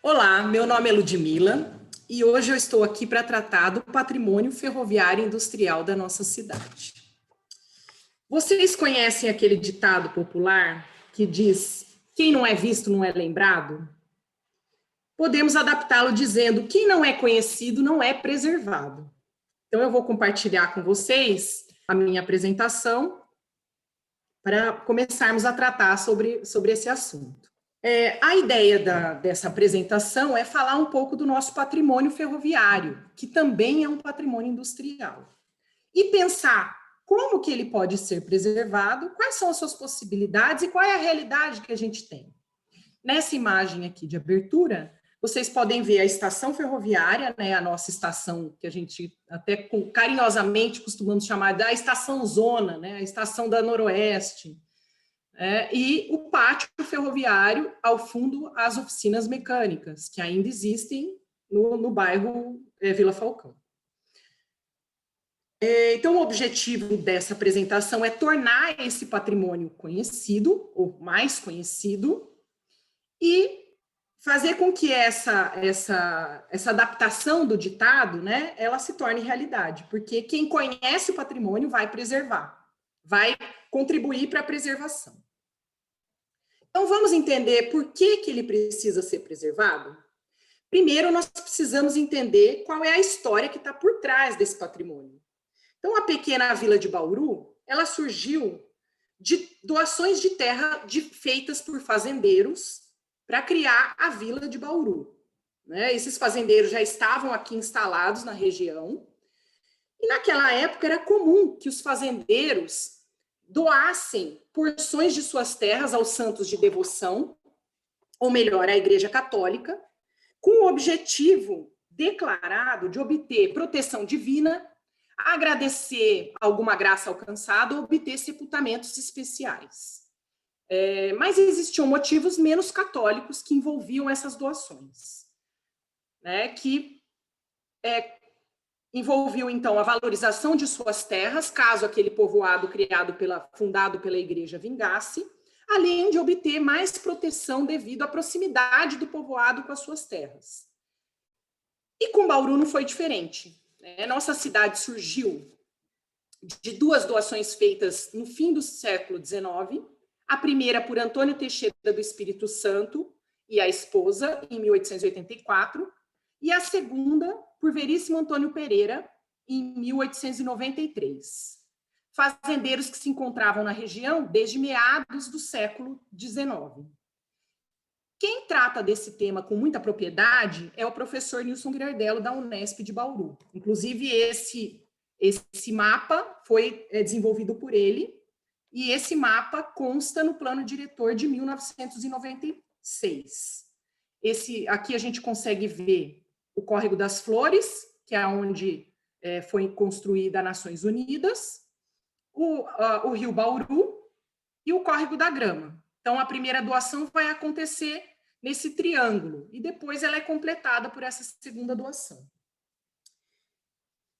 Olá, meu nome é Ludmila e hoje eu estou aqui para tratar do patrimônio ferroviário industrial da nossa cidade. Vocês conhecem aquele ditado popular que diz: quem não é visto não é lembrado? Podemos adaptá-lo dizendo: quem não é conhecido não é preservado. Então eu vou compartilhar com vocês a minha apresentação para começarmos a tratar sobre esse assunto. A ideia dessa apresentação é falar um pouco do nosso patrimônio ferroviário, que também é um patrimônio industrial, e pensar como que ele pode ser preservado, quais são as suas possibilidades e qual é a realidade que a gente tem. Nessa imagem aqui de abertura, vocês podem ver a estação ferroviária, né, a nossa estação, que a gente até carinhosamente costumamos chamar da estação zona, né, a estação da Noroeste, e o pátio ferroviário, ao fundo, as oficinas mecânicas, que ainda existem no bairro Vila Falcão. Então, o objetivo dessa apresentação é tornar esse patrimônio conhecido, ou mais conhecido, e fazer com que essa adaptação do ditado, né, ela se torne realidade, porque quem conhece o patrimônio vai preservar, vai contribuir para a preservação. Então, vamos entender por que ele precisa ser preservado? Primeiro, nós precisamos entender qual é a história que está por trás desse patrimônio. Então, a pequena vila de Bauru, ela surgiu de doações de terra feitas por fazendeiros para criar a vila de Bauru. Né? Esses fazendeiros já estavam aqui instalados na região, e naquela época era comum que os fazendeiros doassem porções de suas terras aos santos de devoção, ou melhor, à Igreja Católica, com o objetivo declarado de obter proteção divina, agradecer alguma graça alcançada ou obter sepultamentos especiais. Mas existiam motivos menos católicos que envolviam essas doações, né, que envolviam, então, a valorização de suas terras, caso aquele povoado fundado pela igreja vingasse, além de obter mais proteção devido à proximidade do povoado com as suas terras. E com Bauru não foi diferente. Né? Nossa cidade surgiu de duas doações feitas no fim do século XIX, a primeira por Antônio Teixeira do Espírito Santo e a esposa, em 1884, e a segunda por Veríssimo Antônio Pereira, em 1893. Fazendeiros que se encontravam na região desde meados do século XIX. Quem trata desse tema com muita propriedade é o professor Nilson Girardello, da Unesp de Bauru. Inclusive, esse mapa foi desenvolvido por ele, e esse mapa consta no plano diretor de 1996. Aqui a gente consegue ver o Córrego das Flores, que é onde foi construída a Nações Unidas, o Rio Bauru e o Córrego da Grama. Então, a primeira doação vai acontecer nesse triângulo, e depois ela é completada por essa segunda doação.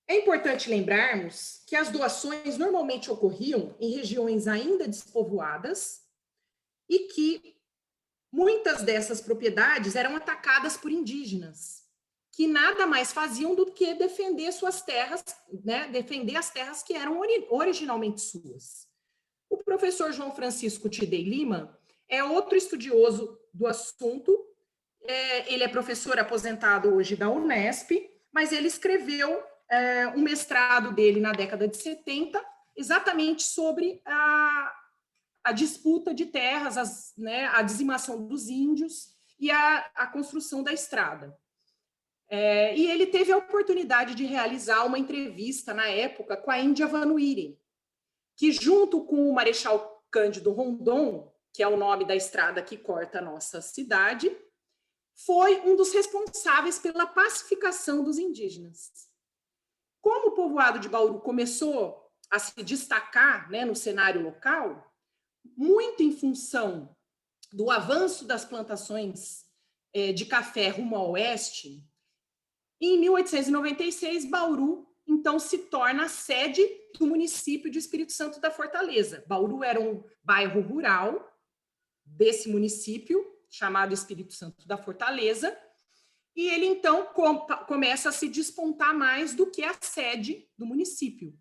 É importante lembrarmos que as doações normalmente ocorriam em regiões ainda despovoadas e que muitas dessas propriedades eram atacadas por indígenas, que nada mais faziam do que defender suas terras, né, defender as terras que eram originalmente suas. O professor João Francisco Tidei Lima é outro estudioso do assunto, ele é professor aposentado hoje da Unesp, mas ele escreveu um mestrado dele na década de 70, exatamente sobre a disputa de terras, a dizimação dos índios e a construção da estrada. E ele teve a oportunidade de realizar uma entrevista, na época, com a Índia Vanuiri, que, junto com o Marechal Cândido Rondon, que é o nome da estrada que corta a nossa cidade, foi um dos responsáveis pela pacificação dos indígenas. Como o povoado de Bauru começou a se destacar, né, no cenário local, muito em função do avanço das plantações de café rumo ao oeste, em 1896, Bauru, então, se torna a sede do município de Espírito Santo da Fortaleza. Bauru era um bairro rural desse município, chamado Espírito Santo da Fortaleza, E ele, então, começa a se despontar mais do que a sede do município.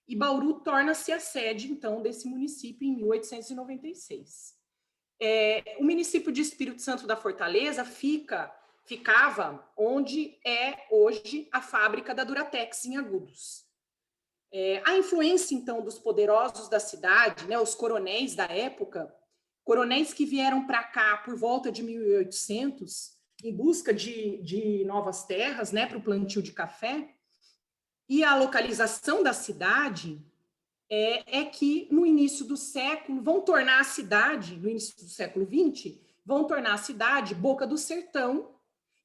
E Bauru torna-se a sede, então, desse município em 1896. O município de Espírito Santo da Fortaleza ficava onde é hoje a fábrica da Duratex, em Agudos. A influência, então, dos poderosos da cidade, né, os coronéis da época, coronéis que vieram para cá por volta de 1800, em busca de novas terras, né, para o plantio de café, e a localização da cidade é que no início do século, vão tornar a cidade, no início do século XX, vão tornar a cidade Boca do Sertão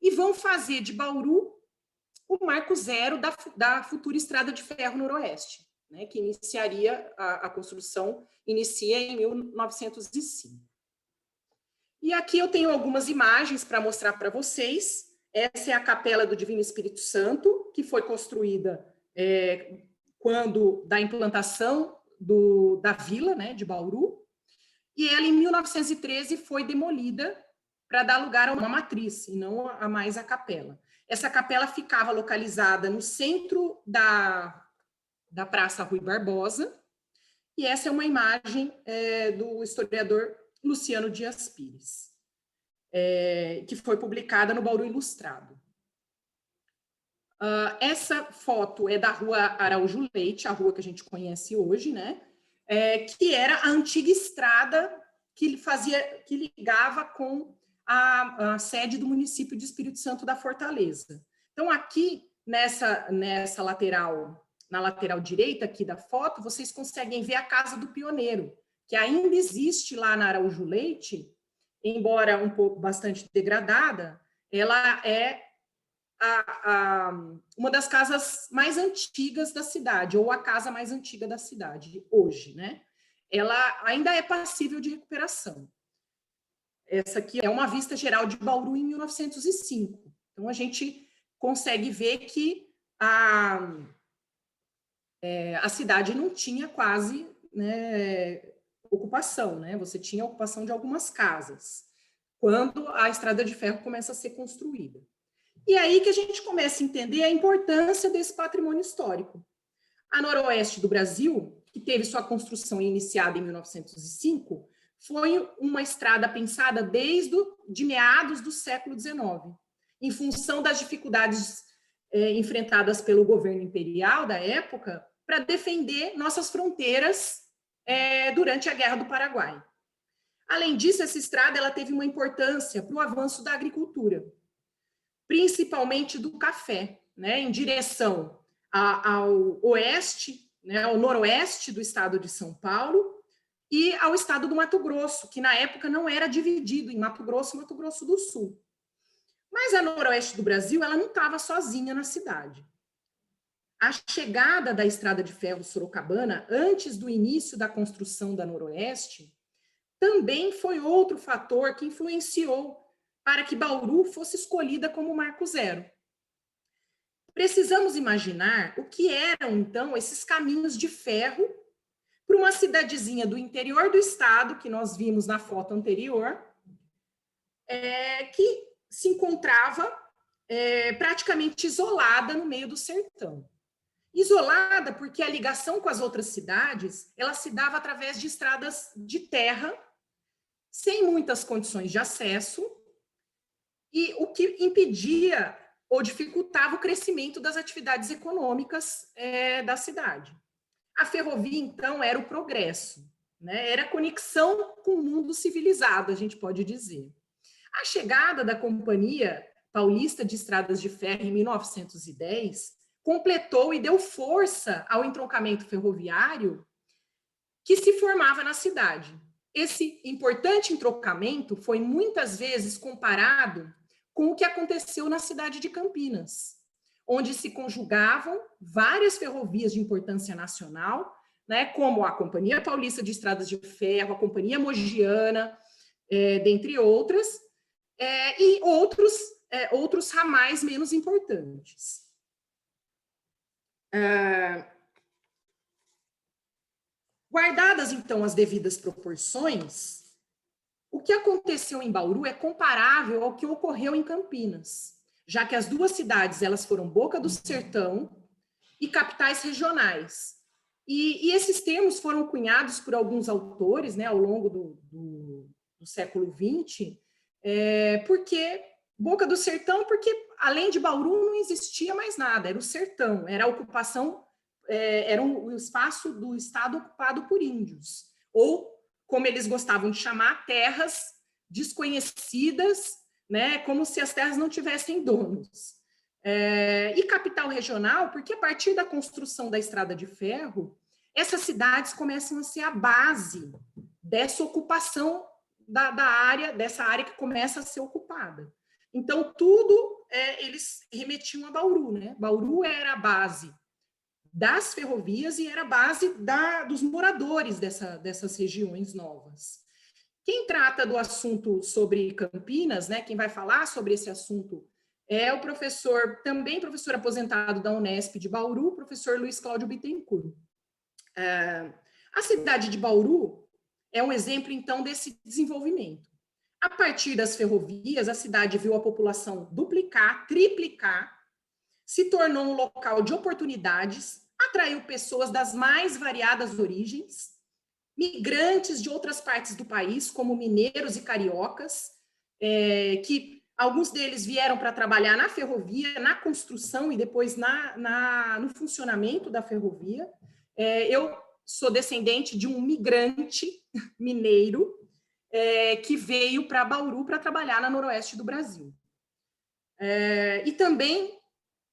e vão fazer de Bauru o marco zero da futura Estrada de Ferro Noroeste, né, que iniciaria, a construção inicia em 1905. E aqui eu tenho algumas imagens para mostrar para vocês. Essa é a Capela do Divino Espírito Santo, que foi construída quando da implantação da vila, né, de Bauru, e ela, em 1913, foi demolida para dar lugar a uma matriz, e não a mais a capela. Essa capela ficava localizada no centro da Praça Rui Barbosa, e essa é uma imagem do historiador Luciano Dias Pires, que foi publicada no Bauru Ilustrado. Essa foto é da Rua Araújo Leite, a rua que a gente conhece hoje, né? Que era a antiga estrada que ligava com a sede do município de Espírito Santo da Fortaleza. Então, aqui, nessa lateral, na lateral direita aqui da foto, vocês conseguem ver a Casa do Pioneiro, que ainda existe lá na Araújo Leite, embora um pouco bastante degradada, ela é uma das casas mais antigas da cidade, ou a casa mais antiga da cidade, hoje, né? Ela ainda é passível de recuperação. Essa aqui é uma vista geral de Bauru em 1905. Então, a gente consegue ver que a cidade não tinha quase, né, ocupação, né? Você tinha a ocupação de algumas casas, quando a estrada de ferro começa a ser construída. E aí que a gente começa a entender a importância desse patrimônio histórico. A noroeste do Brasil, que teve sua construção iniciada em 1905, foi uma estrada pensada de meados do século XIX, em função das dificuldades enfrentadas pelo governo imperial da época para defender nossas fronteiras durante a Guerra do Paraguai. Além disso, essa estrada ela teve uma importância para o avanço da agricultura, principalmente do café, né, em direção ao oeste, né, ao noroeste do estado de São Paulo e ao estado do Mato Grosso, que na época não era dividido em Mato Grosso e Mato Grosso do Sul. Mas a noroeste do Brasil, ela não estava sozinha na cidade. A chegada da estrada de ferro Sorocabana, antes do início da construção da noroeste, também foi outro fator que influenciou para que Bauru fosse escolhida como marco zero. Precisamos imaginar o que eram, então, esses caminhos de ferro para uma cidadezinha do interior do estado, que nós vimos na foto anterior, que se encontrava praticamente isolada no meio do sertão. Isolada porque a ligação com as outras cidades, ela se dava através de estradas de terra, sem muitas condições de acesso, e o que impedia ou dificultava o crescimento das atividades econômicas da cidade. A ferrovia, então, era o progresso, né? Era a conexão com o mundo civilizado, a gente pode dizer. A chegada da Companhia Paulista de Estradas de Ferro em 1910 completou e deu força ao entroncamento ferroviário que se formava na cidade. Esse importante entroncamento foi muitas vezes comparado com o que aconteceu na cidade de Campinas, onde se conjugavam várias ferrovias de importância nacional, né, como a Companhia Paulista de Estradas de Ferro, a Companhia Mogiana, dentre outras, e outros ramais menos importantes. Guardadas, então, as devidas proporções, o que aconteceu em Bauru é comparável ao que ocorreu em Campinas. já que as duas cidades elas foram Boca do Sertão e capitais regionais. E esses termos foram cunhados por alguns autores, né, ao longo do século XX, porque Boca do Sertão, porque além de Bauru não existia mais nada, era o sertão, era a ocupação, era o espaço do estado ocupado por índios, ou, como eles gostavam de chamar, terras desconhecidas, né, como se as terras não tivessem donos. E capital regional, porque a partir da construção da estrada de ferro, essas cidades começam a ser a base dessa ocupação dessa área que começa a ser ocupada. Então, tudo eles remetiam a Bauru, né? Bauru era a base das ferrovias e era a base dos moradores dessas regiões novas. Quem trata do assunto sobre Campinas, né? Quem vai falar sobre esse assunto é o professor, também professor aposentado da Unesp de Bauru, professor Luiz Cláudio Bittencourt. A cidade de Bauru é um exemplo, então, desse desenvolvimento. A partir das ferrovias, a cidade viu a população duplicar, triplicar, se tornou um local de oportunidades, atraiu pessoas das mais variadas origens, migrantes de outras partes do país, como mineiros e cariocas, que alguns deles vieram para trabalhar na ferrovia, na construção e depois no funcionamento da ferrovia. Eu sou descendente de um migrante mineiro que veio para Bauru para trabalhar na noroeste do Brasil. E também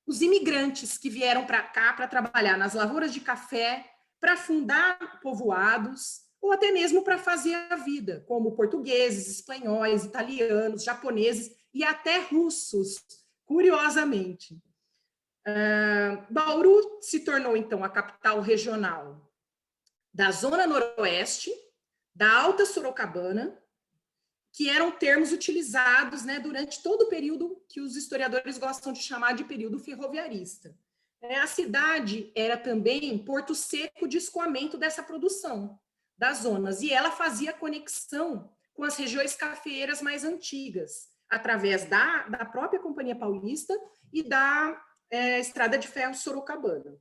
os imigrantes que vieram para cá para trabalhar nas lavouras de café, para fundar povoados, ou até mesmo para fazer a vida, como portugueses, espanhóis, italianos, japoneses e até russos, curiosamente. Bauru se tornou, então, a capital regional da Zona Noroeste, da Alta Sorocabana, que eram termos utilizados, né, durante todo o período que os historiadores gostam de chamar de período ferroviarista. A cidade era também porto seco de escoamento dessa produção das zonas, e ela fazia conexão com as regiões cafeeiras mais antigas, através da própria Companhia Paulista e da Estrada de Ferro Sorocabana.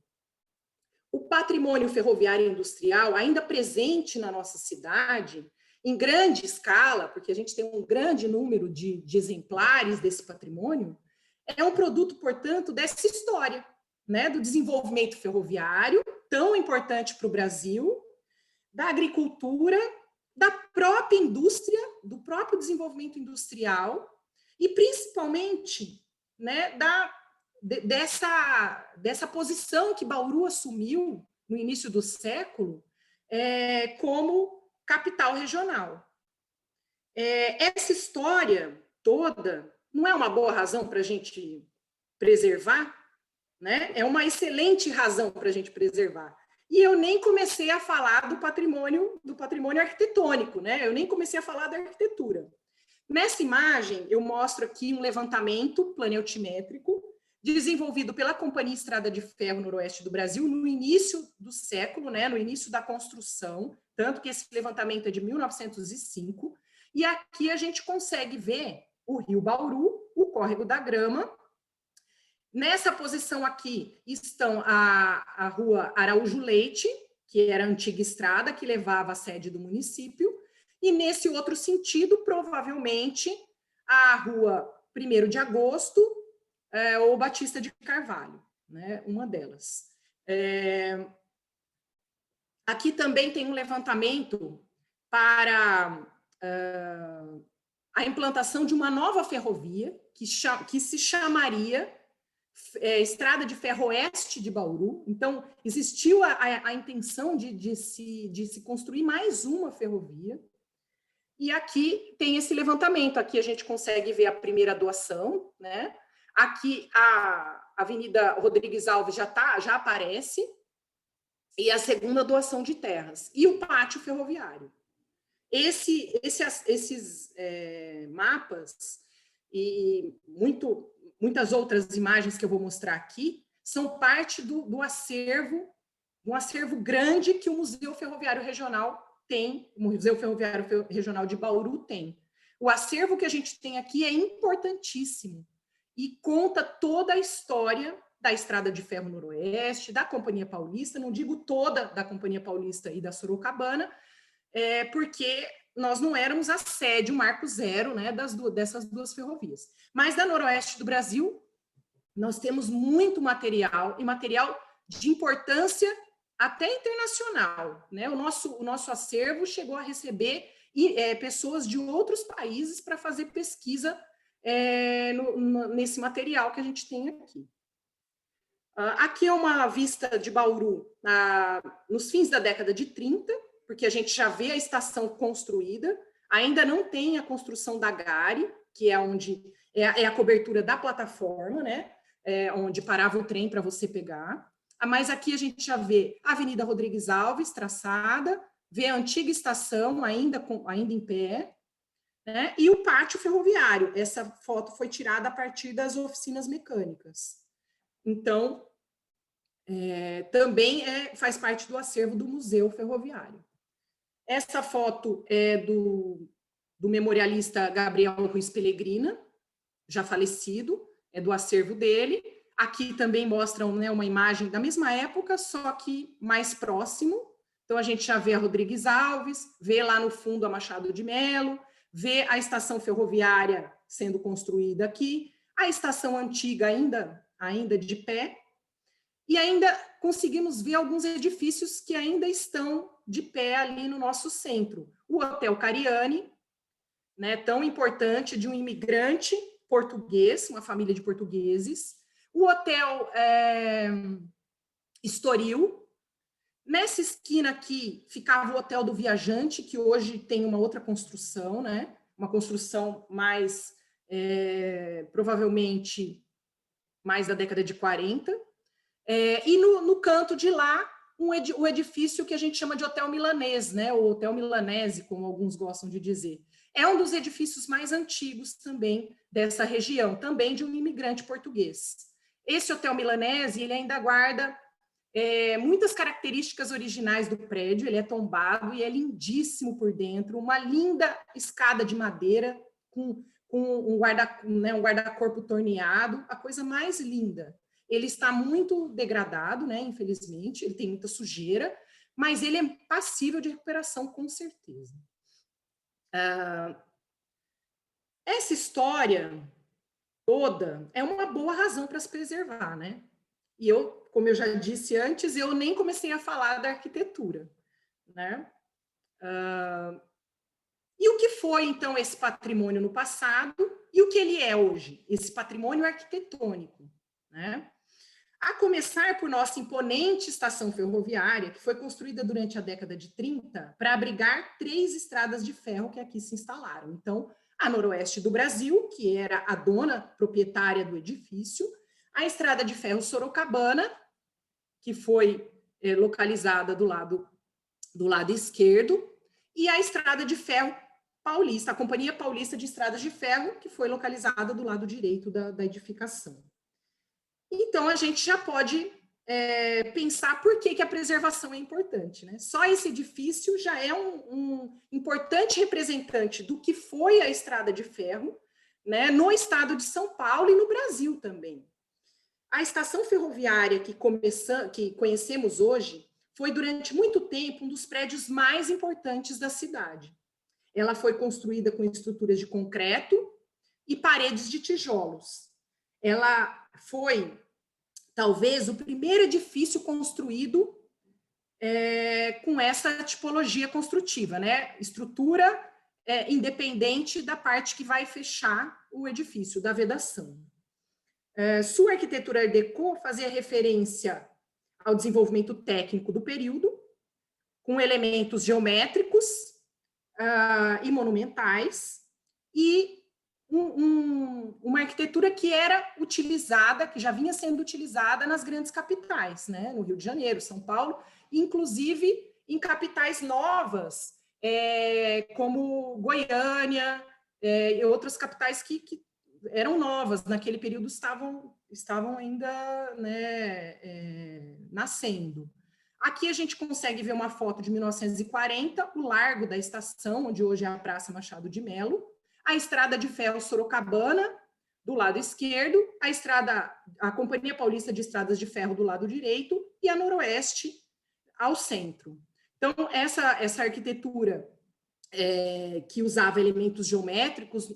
O patrimônio ferroviário industrial, ainda presente na nossa cidade, em grande escala, porque a gente tem um grande número de exemplares desse patrimônio, é um produto, portanto, dessa história, né, do desenvolvimento ferroviário, tão importante para o Brasil, da agricultura, da própria indústria, do próprio desenvolvimento industrial, e principalmente, né, dessa posição que Bauru assumiu no início do século como capital regional. Essa história toda não é uma boa razão para a gente preservar, né? É uma excelente razão para a gente preservar. E eu nem comecei a falar do patrimônio arquitetônico, né? Eu nem comecei a falar da arquitetura. Nessa imagem, eu mostro aqui um levantamento planeutimétrico desenvolvido pela Companhia Estrada de Ferro Noroeste do Brasil no início do século, né, no início da construção, tanto que esse levantamento é de 1905, e aqui a gente consegue ver o Rio Bauru, o Córrego da Grama. Nessa posição aqui estão a Rua Araújo Leite, que era a antiga estrada que levava à sede do município, e nesse outro sentido, provavelmente, a Rua 1º de Agosto, ou Batista de Carvalho, né? Uma delas. Aqui também tem um levantamento para a implantação de uma nova ferrovia, que se chamaria Estrada de Ferro Oeste de Bauru. Então, existiu a intenção de se construir mais uma ferrovia. E aqui tem esse levantamento. Aqui a gente consegue ver a primeira doação, né? Aqui a Avenida Rodrigues Alves já aparece, e a segunda doação de terras, e o pátio ferroviário. Esses mapas e muitas outras imagens que eu vou mostrar aqui são parte do acervo, um acervo grande que o Museu Ferroviário Regional tem, o Museu Ferroviário Regional de Bauru tem. O acervo que a gente tem aqui é importantíssimo. e conta toda a história da Estrada de Ferro Noroeste, da Companhia Paulista, não digo toda da Companhia Paulista e da Sorocabana, porque nós não éramos a sede, o marco zero, né, dessas duas ferrovias. Mas da Noroeste do Brasil, nós temos muito material, e material de importância até internacional, né? O nosso acervo chegou a receber pessoas de outros países para fazer pesquisa nesse material que a gente tem aqui. Aqui é uma vista de Bauru nos fins da década de 30, porque a gente já vê a estação construída, ainda não tem a construção da gare, que é onde é a cobertura da plataforma, né? Onde parava o trem para você pegar. Mas aqui a gente já vê a Avenida Rodrigues Alves traçada, vê a antiga estação ainda em pé, né? E o pátio ferroviário. Essa foto foi tirada a partir das oficinas mecânicas. Então, também faz parte do acervo do Museu Ferroviário. Essa foto é do memorialista Gabriel Ruiz Pellegrina, já falecido, é do acervo dele. Aqui também mostram, né, uma imagem da mesma época, só que mais próximo. Então, a gente já vê a Rodrigues Alves, vê lá no fundo a Machado de Melo, vê a estação ferroviária sendo construída aqui, a estação antiga ainda de pé, e ainda conseguimos ver alguns edifícios que ainda estão de pé ali no nosso centro. O Hotel Cariani, né, tão importante, de um imigrante português, uma família de portugueses. O Hotel Estoril. Nessa esquina aqui ficava o Hotel do Viajante, que hoje tem uma outra construção, né? Uma construção mais, provavelmente, mais da década de 40. E no canto de lá, o edifício que a gente chama de Hotel Milanês, né? O Hotel Milanese, como alguns gostam de dizer. É um dos edifícios mais antigos também dessa região, também de um imigrante português. Esse Hotel Milanese, ele ainda guarda muitas características originais do prédio, ele é tombado e é lindíssimo por dentro, uma linda escada de madeira com um guarda-corpo torneado, a coisa mais linda. Ele está muito degradado, né, infelizmente, ele tem muita sujeira, mas ele é passível de recuperação, com certeza. Essa história toda é uma boa razão para se preservar, né? E como eu já disse antes, eu nem comecei a falar da arquitetura, né? E o que foi, então, esse patrimônio no passado e o que ele é hoje, esse patrimônio arquitetônico, né? A começar por nossa imponente estação ferroviária, que foi construída durante a década de 30 para abrigar 3 estradas de ferro que aqui se instalaram. Então, a Noroeste do Brasil, que era a dona proprietária do edifício, a Estrada de Ferro Sorocabana, que foi localizada do lado esquerdo, e a Estrada de Ferro Paulista, a Companhia Paulista de Estradas de Ferro, que foi localizada do lado direito da edificação. Então, a gente já pode pensar por que a preservação é importante, né? Só esse edifício já é um importante representante do que foi a Estrada de Ferro, né, no estado de São Paulo e no Brasil também. A estação ferroviária que conhecemos hoje foi, durante muito tempo, um dos prédios mais importantes da cidade. Ela foi construída com estruturas de concreto e paredes de tijolos. Ela foi, talvez, o primeiro edifício construído com essa tipologia construtiva, né? Estrutura independente da parte que vai fechar o edifício, da vedação. Sua arquitetura Art Deco fazia referência ao desenvolvimento técnico do período, com elementos geométricos e monumentais, e uma arquitetura que era utilizada, que já vinha sendo utilizada nas grandes capitais, né? No Rio de Janeiro, São Paulo, inclusive em capitais novas, como Goiânia, e outras capitais que eram novas, naquele período estavam ainda, né, nascendo. Aqui a gente consegue ver uma foto de 1940, o largo da estação, onde hoje é a Praça Machado de Melo, a Estrada de Ferro Sorocabana, do lado esquerdo, a Companhia Paulista de Estradas de Ferro do lado direito e a Noroeste ao centro. Então, essa arquitetura que usava elementos geométricos,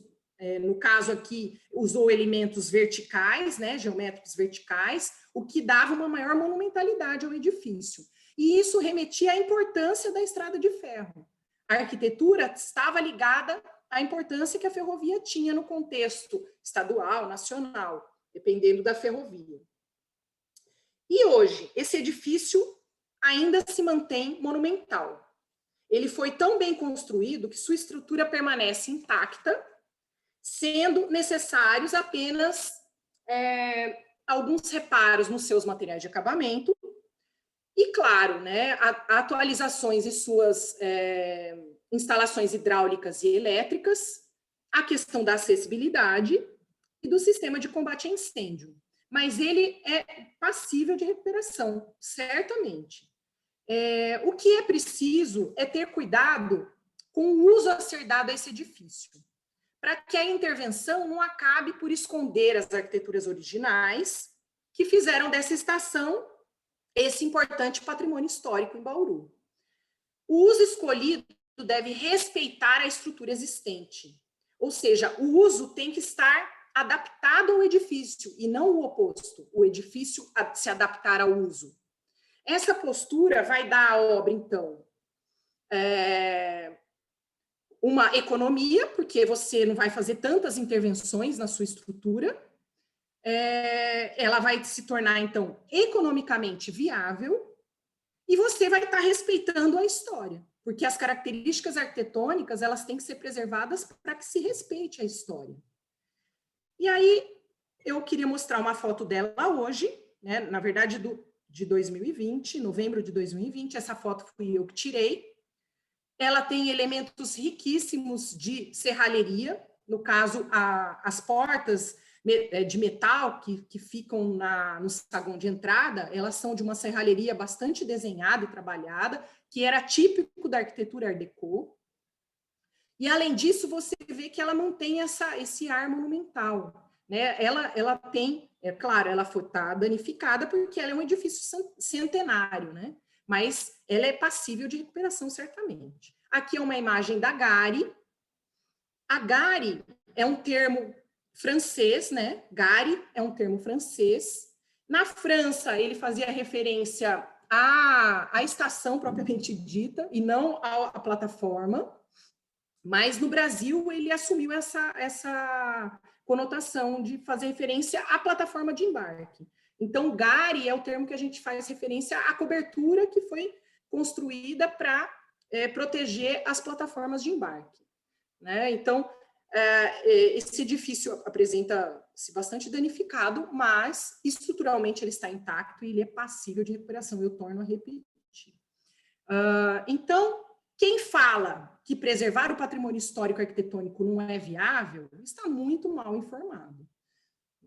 no caso aqui, usou elementos verticais, né, geométricos verticais, o que dava uma maior monumentalidade ao edifício. E isso remetia à importância da estrada de ferro. A arquitetura estava ligada à importância que a ferrovia tinha no contexto estadual, nacional, dependendo da ferrovia. E hoje, esse edifício ainda se mantém monumental. Ele foi tão bem construído que sua estrutura permanece intacta, sendo necessários apenas alguns reparos nos seus materiais de acabamento e, claro, né, atualizações em suas instalações hidráulicas e elétricas, a questão da acessibilidade e do sistema de combate a incêndio. Mas ele é passível de recuperação, certamente. O que é preciso é ter cuidado com o uso a ser dado a esse edifício, para que a intervenção não acabe por esconder as arquiteturas originais que fizeram dessa estação esse importante patrimônio histórico em Bauru. O uso escolhido deve respeitar a estrutura existente, ou seja, o uso tem que estar adaptado ao edifício e não o oposto, o edifício se adaptar ao uso. Essa postura vai dar à obra, então, uma economia, porque você não vai fazer tantas intervenções na sua estrutura, ela vai se tornar, então, economicamente viável, e você vai estar respeitando a história, porque as características arquitetônicas, elas têm que ser preservadas para que se respeite a história. E aí, eu queria mostrar uma foto dela hoje, né, na verdade, de 2020, novembro de 2020, essa foto fui eu que tirei. Ela tem elementos riquíssimos de serralheria, no caso, as portas de metal que ficam no saguão de entrada, elas são de uma serralheria bastante desenhada e trabalhada, que era típico da arquitetura Art Deco. E, além disso, você vê que ela mantém esse ar monumental, né? Ela tem, claro, ela está danificada porque ela é um edifício centenário, né? Mas ela é passível de recuperação, certamente. Aqui é uma imagem da gare. A gare é um termo francês, né? Gare é um termo francês. Na França, ele fazia referência à estação propriamente dita e não à plataforma. Mas no Brasil ele assumiu essa conotação de fazer referência à plataforma de embarque. Então, gare é o termo que a gente faz referência à cobertura que foi construída para proteger as plataformas de embarque, né? Então, esse edifício apresenta-se bastante danificado, mas estruturalmente ele está intacto e ele é passível de recuperação, eu torno a repetir. Então, quem fala que preservar o patrimônio histórico arquitetônico não é viável, está muito mal informado,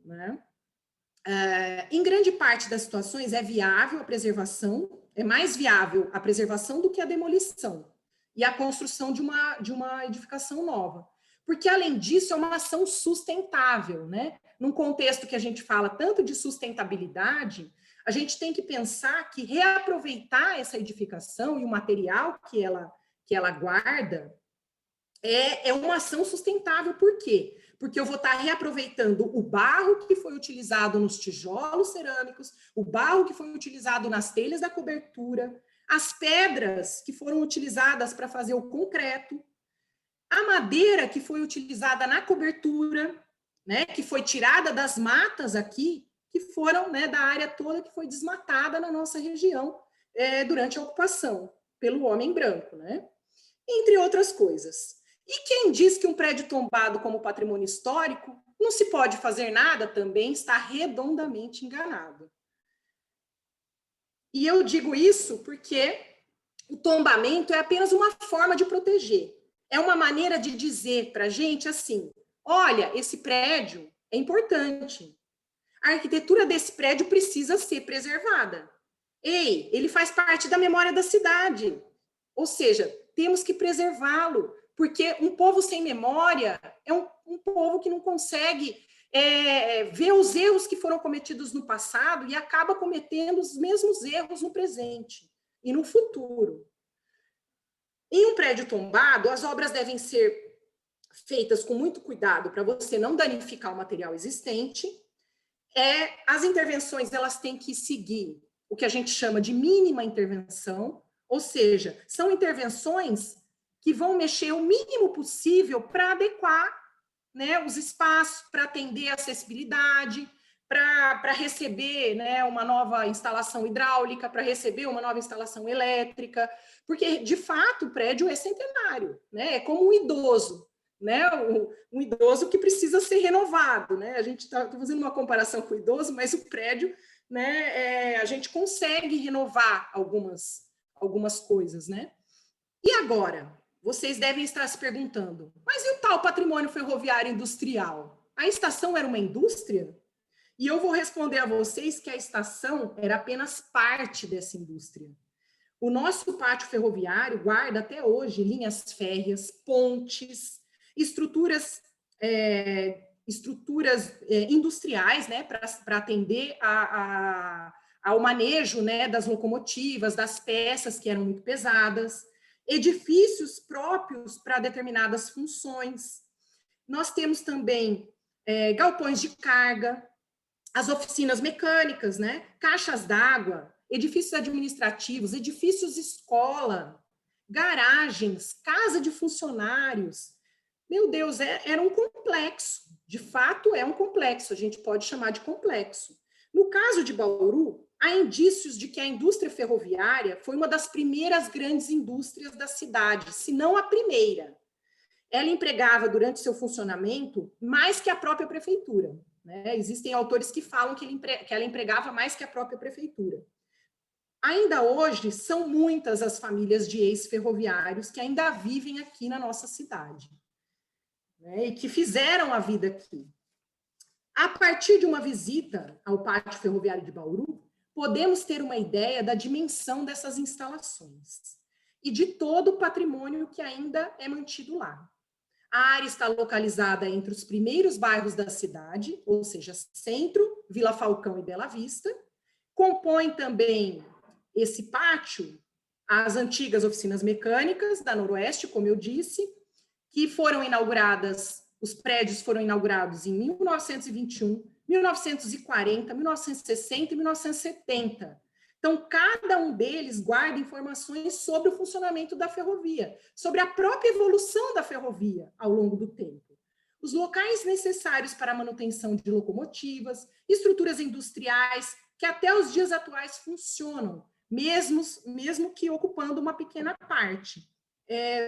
né? Em grande parte das situações é viável a preservação, é mais viável a preservação do que a demolição e a construção de uma edificação nova. Porque, além disso, é uma ação sustentável, né? Num contexto que a gente fala tanto de sustentabilidade, a gente tem que pensar que reaproveitar essa edificação e o material que ela guarda é uma ação sustentável. Por quê? Porque eu vou estar reaproveitando o barro que foi utilizado nos tijolos cerâmicos, o barro que foi utilizado nas telhas da cobertura, as pedras que foram utilizadas para fazer o concreto, a madeira que foi utilizada na cobertura, né, que foi tirada das matas aqui, que foram, né, da área toda que foi desmatada na nossa região durante a ocupação pelo homem branco, né? Entre outras coisas. E quem diz que um prédio tombado como patrimônio histórico não se pode fazer nada também está redondamente enganado. E eu digo isso porque o tombamento é apenas uma forma de proteger. É uma maneira de dizer para a gente assim, olha, esse prédio é importante. A arquitetura desse prédio precisa ser preservada. Ei, ele faz parte da memória da cidade. Ou seja, temos que preservá-lo, porque um povo sem memória é um povo que não consegue vê os erros que foram cometidos no passado e acaba cometendo os mesmos erros no presente e no futuro. Em um prédio tombado, as obras devem ser feitas com muito cuidado para você não danificar o material existente. As intervenções elas têm que seguir o que a gente chama de mínima intervenção, ou seja, são intervenções que vão mexer o mínimo possível para adequar, né, os espaços, para atender a acessibilidade, para receber, né, uma nova instalação hidráulica, para receber uma nova instalação elétrica, porque, de fato, o prédio é centenário, né, é como um idoso, né, um idoso que precisa ser renovado, né, a gente está fazendo uma comparação com o idoso, mas o prédio, né, a gente consegue renovar algumas coisas, né. E agora? Vocês devem estar se perguntando, mas e o tal patrimônio ferroviário industrial? A estação era uma indústria? E eu vou responder a vocês que a estação era apenas parte dessa indústria. O nosso pátio ferroviário guarda até hoje linhas férreas, pontes, estruturas industriais, né, para atender ao manejo, né, das locomotivas, das peças que eram muito pesadas, edifícios próprios para determinadas funções. Nós temos também galpões de carga, as oficinas mecânicas, né? Caixas d'água, edifícios administrativos, edifícios escola, garagens, casa de funcionários. Meu Deus, era um complexo. De fato, é um complexo, a gente pode chamar de complexo. No caso de Bauru, há indícios de que a indústria ferroviária foi uma das primeiras grandes indústrias da cidade, se não a primeira. Ela empregava, durante seu funcionamento, mais que a própria prefeitura. Né? Existem autores que falam que ela empregava mais que a própria prefeitura. Ainda hoje, são muitas as famílias de ex-ferroviários que ainda vivem aqui na nossa cidade, né? E que fizeram a vida aqui. A partir de uma visita ao Pátio Ferroviário de Bauru, podemos ter uma ideia da dimensão dessas instalações e de todo o patrimônio que ainda é mantido lá. A área está localizada entre os primeiros bairros da cidade, ou seja, Centro, Vila Falcão e Bela Vista. Compõe também esse pátio as antigas oficinas mecânicas da Noroeste, como eu disse, que foram inauguradas, os prédios foram inaugurados em 1921, 1940, 1960 e 1970. Então, cada um deles guarda informações sobre o funcionamento da ferrovia, sobre a própria evolução da ferrovia ao longo do tempo. Os locais necessários para a manutenção de locomotivas, estruturas industriais, que até os dias atuais funcionam, mesmo que ocupando uma pequena parte.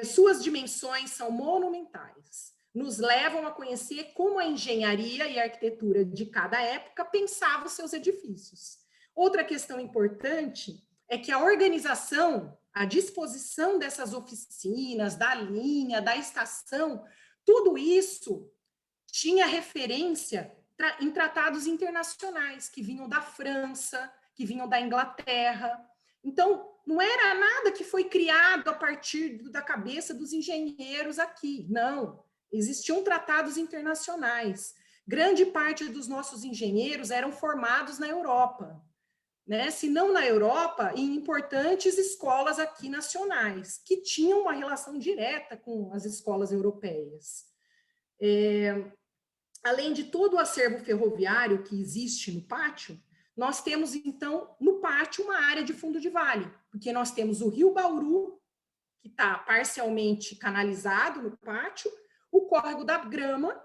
Suas dimensões são monumentais, nos levam a conhecer como a engenharia e a arquitetura de cada época pensavam seus edifícios. Outra questão importante é que a organização, a disposição dessas oficinas, da linha, da estação, tudo isso tinha referência em tratados internacionais que vinham da França, que vinham da Inglaterra. Então, não era nada que foi criado a partir da cabeça dos engenheiros aqui, não. Existiam tratados internacionais. Grande parte dos nossos engenheiros eram formados na Europa, né? Se não na Europa, em importantes escolas aqui nacionais, que tinham uma relação direta com as escolas europeias. Além de todo o acervo ferroviário que existe no pátio, nós temos, então, no pátio, uma área de fundo de vale, porque nós temos o Rio Bauru, que está parcialmente canalizado no pátio, o Córrego da Grama,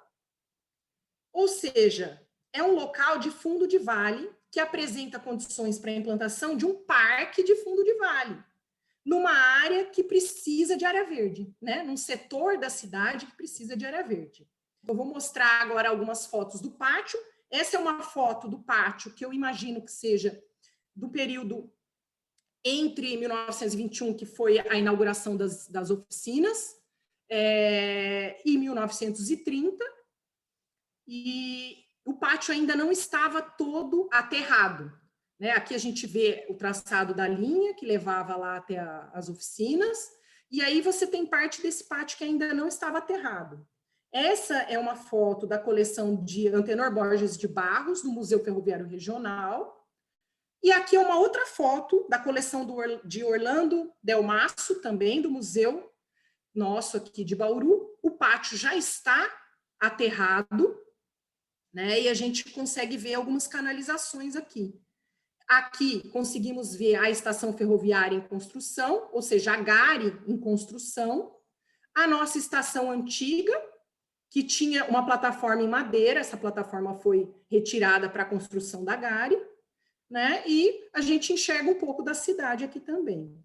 ou seja, é um local de fundo de vale que apresenta condições para a implantação de um parque de fundo de vale, numa área que precisa de área verde, né? Num setor da cidade que precisa de área verde. Eu vou mostrar agora algumas fotos do pátio. Essa é uma foto do pátio que eu imagino que seja do período entre 1921, que foi a inauguração das oficinas, e 1930, e o pátio ainda não estava todo aterrado, né? Aqui a gente vê o traçado da linha que levava lá até as oficinas, e aí você tem parte desse pátio que ainda não estava aterrado. Essa é uma foto da coleção de Antenor Borges de Barros, do Museu Ferroviário Regional. E aqui é uma outra foto da coleção de Orlando Delmasso, também do Museu nosso aqui de Bauru. O pátio já está aterrado, né? E a gente consegue ver algumas canalizações aqui. Aqui conseguimos ver a estação ferroviária em construção, ou seja, a Gare em construção, a nossa estação antiga, que tinha uma plataforma em madeira, essa plataforma foi retirada para a construção da Gare, né? E a gente enxerga um pouco da cidade aqui também.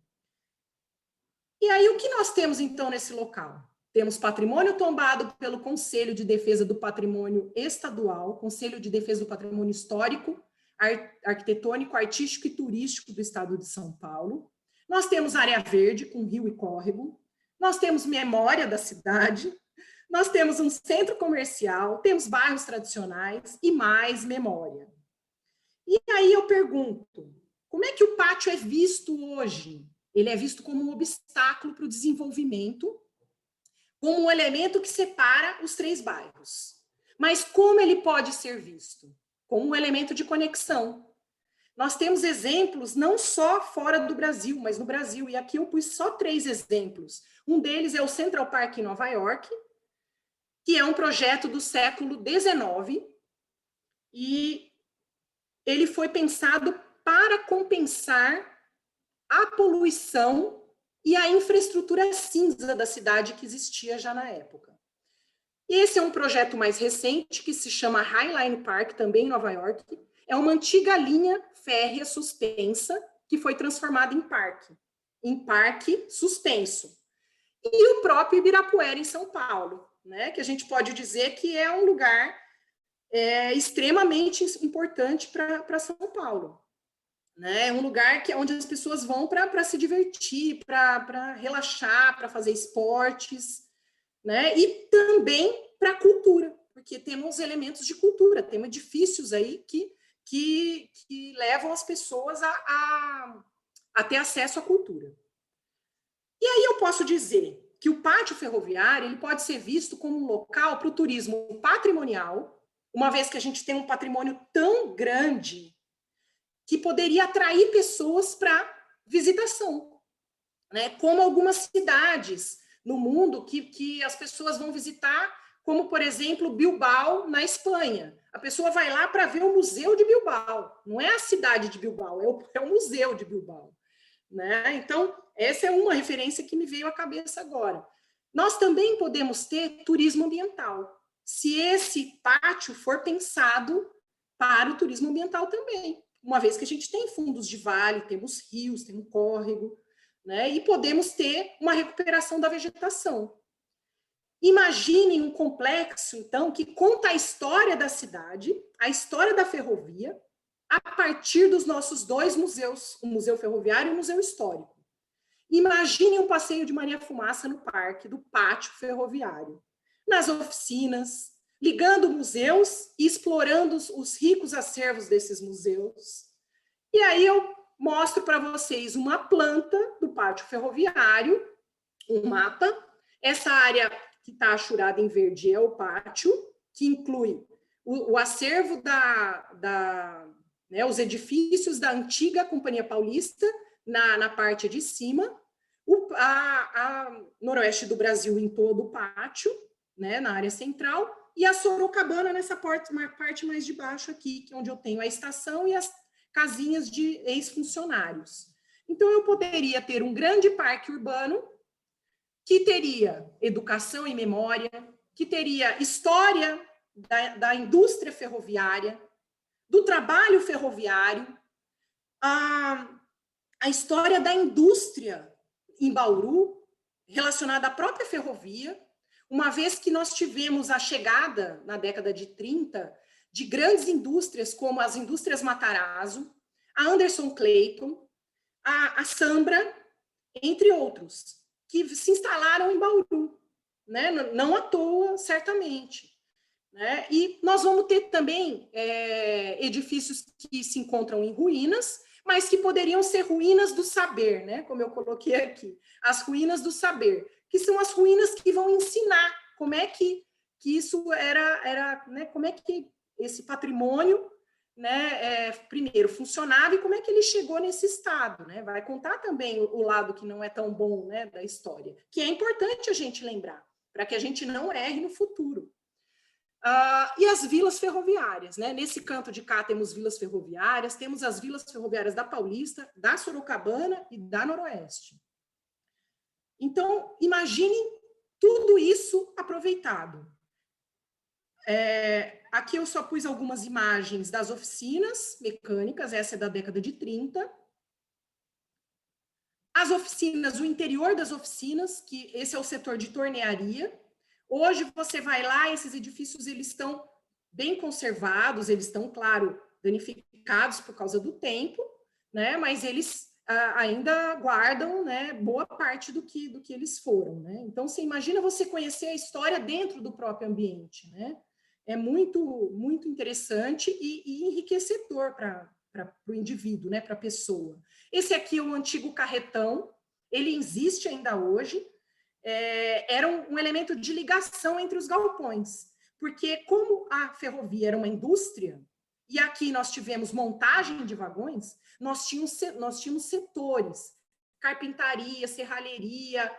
E aí, o que nós temos, então, nesse local? Temos patrimônio tombado pelo Conselho de Defesa do Patrimônio Estadual, Conselho de Defesa do Patrimônio Histórico, Arquitetônico, Artístico e Turístico do Estado de São Paulo. Nós temos área verde, com rio e córrego. Nós temos memória da cidade. Nós temos um centro comercial, temos bairros tradicionais e mais memória. E aí eu pergunto, como é que o pátio é visto hoje? Ele é visto como um obstáculo para o desenvolvimento, como um elemento que separa os 3 bairros. Mas como ele pode ser visto? Como um elemento de conexão. Nós temos exemplos não só fora do Brasil, mas no Brasil. E aqui eu pus só 3 exemplos. Um deles é o Central Park em Nova York, que é um projeto do século XIX, e ele foi pensado para compensar a poluição e a infraestrutura cinza da cidade que existia já na época. Esse é um projeto mais recente, que se chama Highline Park, também em Nova York. É uma antiga linha férrea suspensa que foi transformada em parque suspenso. E o próprio Ibirapuera, em São Paulo, né, que a gente pode dizer que é um lugar extremamente importante para São Paulo. Né? É um lugar onde as pessoas vão para se divertir, para relaxar, para fazer esportes, né? E também para a cultura, porque temos elementos de cultura, temos edifícios aí que levam as pessoas a ter acesso à cultura. E aí eu posso dizer que o pátio ferroviário ele pode ser visto como um local para o turismo patrimonial, uma vez que a gente tem um patrimônio tão grande que poderia atrair pessoas para visitação, né? Como algumas cidades no mundo que as pessoas vão visitar, como, por exemplo, Bilbao, na Espanha. A pessoa vai lá para ver o Museu de Bilbao, não é a cidade de Bilbao, é o Museu de Bilbao. Né? Então, essa é uma referência que me veio à cabeça agora. Nós também podemos ter turismo ambiental, se esse pátio for pensado para o turismo ambiental também, uma vez que a gente tem fundos de vale, temos rios, tem um córrego, né? E podemos ter uma recuperação da vegetação. Imaginem um complexo, então, que conta a história da cidade, a história da ferrovia, a partir dos nossos 2 museus, o Museu Ferroviário e o Museu Histórico. Imagine um passeio de Maria Fumaça no parque do pátio ferroviário, nas oficinas, ligando museus e explorando os ricos acervos desses museus. E aí eu mostro para vocês uma planta do pátio ferroviário, um mapa. Essa área que está achurada em verde é o pátio, que inclui o acervo os edifícios da antiga Companhia Paulista, na parte de cima, a noroeste do Brasil em todo o pátio, né, na área central, e a Sorocabana nessa parte mais de baixo aqui, onde eu tenho a estação e as casinhas de ex-funcionários. Então, eu poderia ter um grande parque urbano que teria educação e memória, que teria história da indústria ferroviária, do trabalho ferroviário, a história da indústria em Bauru, relacionada à própria ferrovia, uma vez que nós tivemos a chegada, na década de 30, de grandes indústrias, como as indústrias Matarazzo, a Anderson Clayton, a Sambra, entre outros, que se instalaram em Bauru, né? Não à toa, certamente. Né? E nós vamos ter também edifícios que se encontram em ruínas, mas que poderiam ser ruínas do saber, né? Como eu coloquei aqui, as ruínas do saber, que são as ruínas que vão ensinar como é que que isso era né, como é que esse patrimônio, né, primeiro funcionava e como é que ele chegou nesse estado, né? Vai contar também o lado que não é tão bom, né, da história, que é importante a gente lembrar, para que a gente não erre no futuro. E as vilas ferroviárias, né? Nesse canto de cá temos vilas ferroviárias, temos as vilas ferroviárias da Paulista, da Sorocabana e da Noroeste. Então, imaginem tudo isso aproveitado. Aqui eu só pus algumas imagens das oficinas mecânicas, essa é da década de 30. As oficinas, o interior das oficinas, que esse é o setor de tornearia. Hoje você vai lá, esses edifícios eles estão bem conservados, eles estão, claro, danificados por causa do tempo, né? Mas eles ainda guardam, né, boa parte do que eles foram, né? Então, você imagina você conhecer a história dentro do próprio ambiente, né? É muito, muito interessante e enriquecedor para o indivíduo, né, para a pessoa. Esse aqui é o antigo carretão, ele existe ainda hoje, era um elemento de ligação entre os galpões, porque como a ferrovia era uma indústria, e aqui nós tivemos montagem de vagões, nós tínhamos setores, carpintaria, serralheria,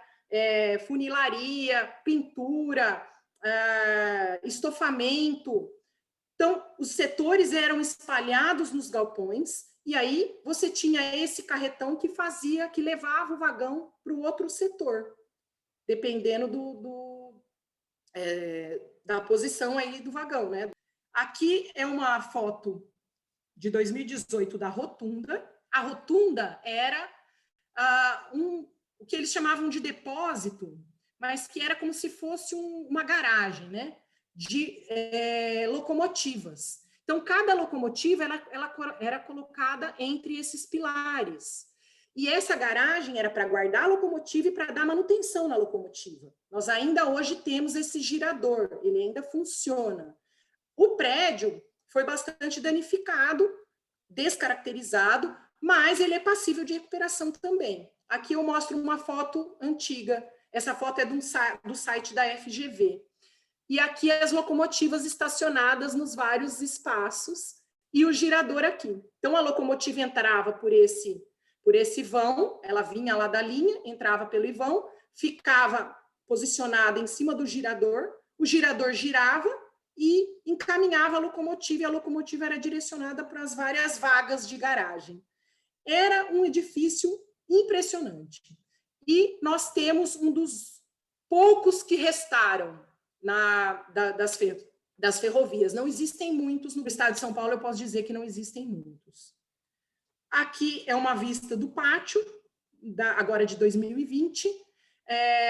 funilaria, pintura, estofamento. Então, os setores eram espalhados nos galpões, e aí você tinha esse carretão que levava o vagão para o outro setor, dependendo da posição aí do vagão, né? Aqui é uma foto de 2018 da rotunda. A rotunda era o que eles chamavam de depósito, mas que era como se fosse uma garagem, né? De locomotivas. Então, cada locomotiva ela era colocada entre esses pilares. E essa garagem era para guardar a locomotiva e para dar manutenção na locomotiva. Nós ainda hoje temos esse girador, ele ainda funciona. O prédio foi bastante danificado, descaracterizado, mas ele é passível de recuperação também. Aqui eu mostro uma foto antiga. Essa foto é do site da FGV. E aqui as locomotivas estacionadas nos vários espaços e o girador aqui. Então, a locomotiva entrava por esse vão, ela vinha lá da linha, entrava pelo vão, ficava posicionada em cima do girador, o girador girava e encaminhava a locomotiva, e a locomotiva era direcionada para as várias vagas de garagem. Era um edifício impressionante. E nós temos um dos poucos que restaram das ferrovias. Não existem muitos no estado de São Paulo, eu posso dizer que não existem muitos. Aqui é uma vista do pátio, agora de 2020.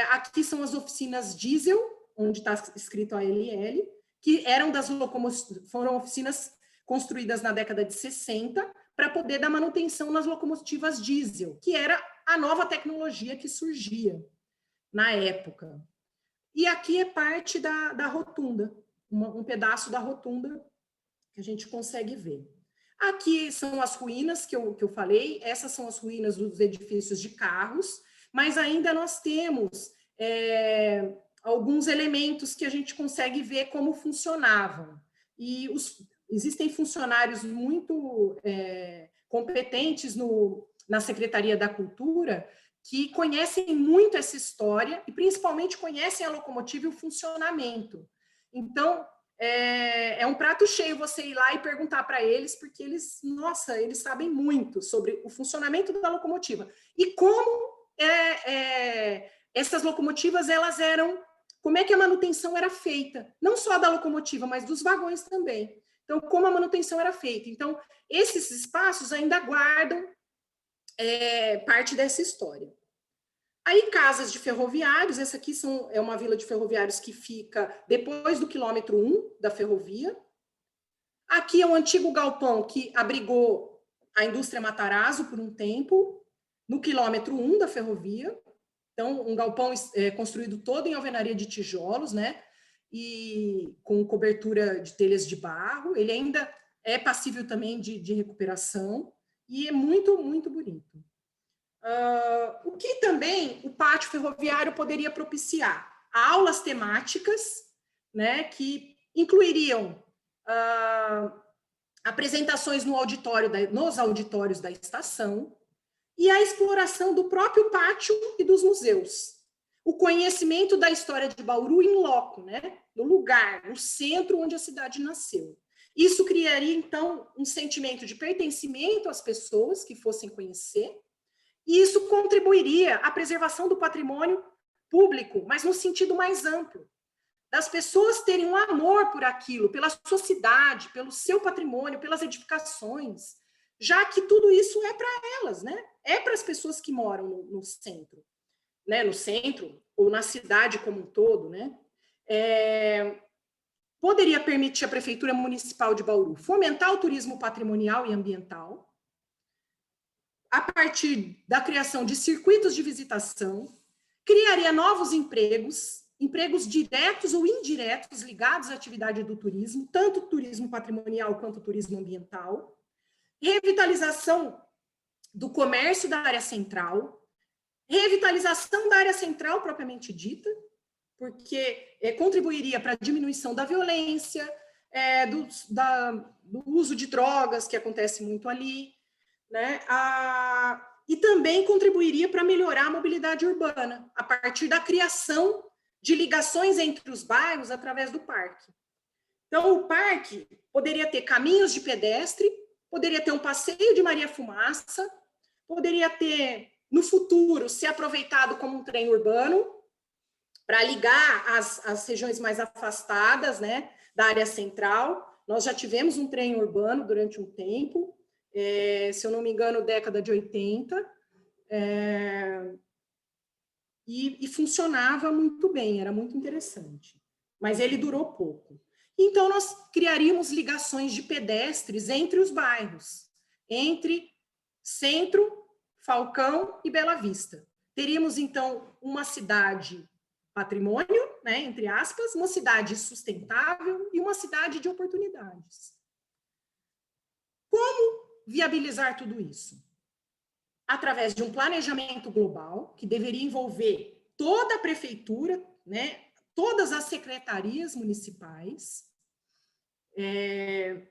Aqui são as oficinas diesel, onde está escrito ALL, que foram oficinas construídas na década de 60 para poder dar manutenção nas locomotivas diesel, que era a nova tecnologia que surgia na época. E aqui é parte da rotunda, um pedaço da rotunda que a gente consegue ver. Aqui são as ruínas que eu falei, essas são as ruínas dos edifícios de carros, mas ainda nós temos alguns elementos que a gente consegue ver como funcionavam. E existem funcionários muito competentes na Secretaria da Cultura que conhecem muito essa história e principalmente conhecem a locomotiva e o funcionamento. Então, é um prato cheio você ir lá e perguntar para eles, porque eles sabem muito sobre o funcionamento da locomotiva e como essas locomotivas como é que a manutenção era feita, não só da locomotiva, mas dos vagões também. Então, como a manutenção era feita. Então, esses espaços ainda guardam parte dessa história. Aí, casas de ferroviários, essa aqui é uma vila de ferroviários que fica depois do quilômetro 1 da ferrovia. Aqui é um antigo galpão que abrigou a indústria Matarazzo por um tempo, no quilômetro 1 da ferrovia. Então, um galpão construído todo em alvenaria de tijolos, né? E com cobertura de telhas de barro. Ele ainda é passível também de recuperação e é muito, muito bonito. O que também o pátio ferroviário poderia propiciar? Aulas temáticas né, que incluiriam apresentações nos auditórios da estação e a exploração do próprio pátio e dos museus. O conhecimento da história de Bauru in loco, né, no lugar, no centro onde a cidade nasceu. Isso criaria, então, um sentimento de pertencimento às pessoas que fossem conhecer, e isso contribuiria à preservação do patrimônio público, mas no sentido mais amplo, das pessoas terem um amor por aquilo, pela sua cidade, pelo seu patrimônio, pelas edificações, já que tudo isso é para elas, né? É para as pessoas que moram no centro, né? No centro ou na cidade como um todo, né? Poderia permitir à Prefeitura Municipal de Bauru fomentar o turismo patrimonial e ambiental, a partir da criação de circuitos de visitação, criaria novos empregos diretos ou indiretos ligados à atividade do turismo, tanto turismo patrimonial quanto turismo ambiental, revitalização do comércio da área central, revitalização da área central propriamente dita, porque contribuiria para a diminuição da violência, do uso de drogas, que acontece muito ali, né? E também contribuiria para melhorar a mobilidade urbana, a partir da criação de ligações entre os bairros através do parque. Então, o parque poderia ter caminhos de pedestre, poderia ter um passeio de Maria Fumaça, poderia ter, no futuro, ser aproveitado como um trem urbano, para ligar as regiões mais afastadas, né, da área central. Nós já tivemos um trem urbano durante um tempo, se eu não me engano, década de 80, e funcionava muito bem, era muito interessante, mas ele durou pouco. Então, nós criaríamos ligações de pedestres entre os bairros, entre Centro, Falcão e Bela Vista. Teríamos, então, uma cidade patrimônio, né, entre aspas, uma cidade sustentável e uma cidade de oportunidades. Como viabilizar tudo isso? Através de um planejamento global, que deveria envolver toda a prefeitura, né, todas as secretarias municipais, e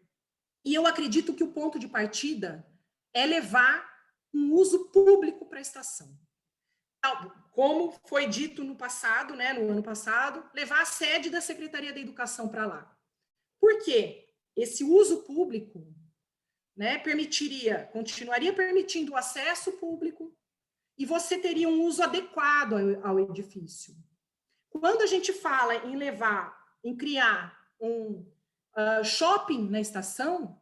eu acredito que o ponto de partida é levar um uso público para a estação. Como foi dito no passado, né, no ano passado, levar a sede da Secretaria da Educação para lá. Por quê? Esse uso público, né, continuaria permitindo o acesso público e você teria um uso adequado ao edifício. Quando a gente fala em criar um shopping na estação,